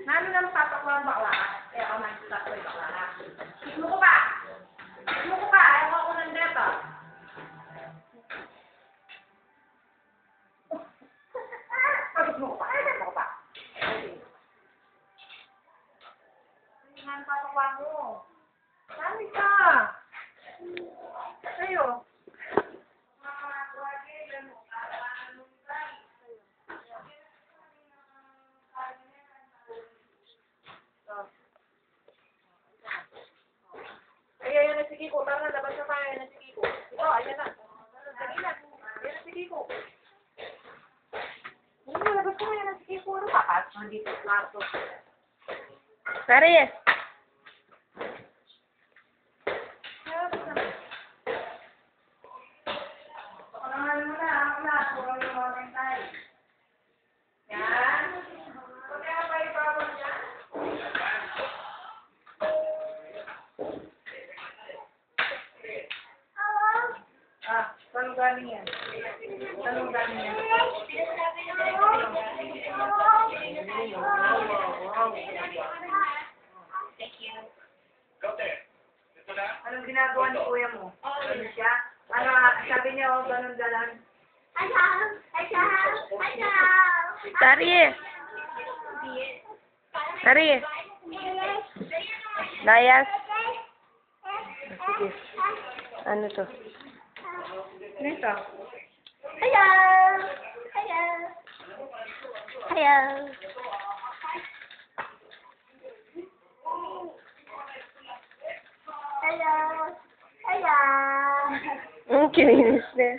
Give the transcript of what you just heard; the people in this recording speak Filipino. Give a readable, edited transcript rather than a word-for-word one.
Ano nang tatak mo ang bakla? Kaya ako nag-stop ko yung bakla. Kismo ko pa! Kismo ko pa! Ayaw ako ng deta. Kismo ko pa! Kismo ko pa! Hindi nga ang tatakwa mo. Sali ka! Sa'yo. Ayan na si Kiko. Tara na, labas na tayo. Ayan na si Kiko. Ito, ayan na. Dali na. Ayan na si Kiko. Ayan na, labas na. Ayan na si Kiko. Ano ba? Nandito sa kwarto. Paris! Pakangalan mo na. Ako na. Kurang yung mga tayo. Yan. Huwag kaya pa ibabang dyan. Saan galing yan? Saan galing yan? Anong ginagawa ni kuya mo? Ano siya? Ano, sabi niya, oh, ganun dalan. Paris! Paris! Layas! Sige. Ano to? Ano ito? Hello! Hello! Hello! Hello! Hello! Ang kininis na.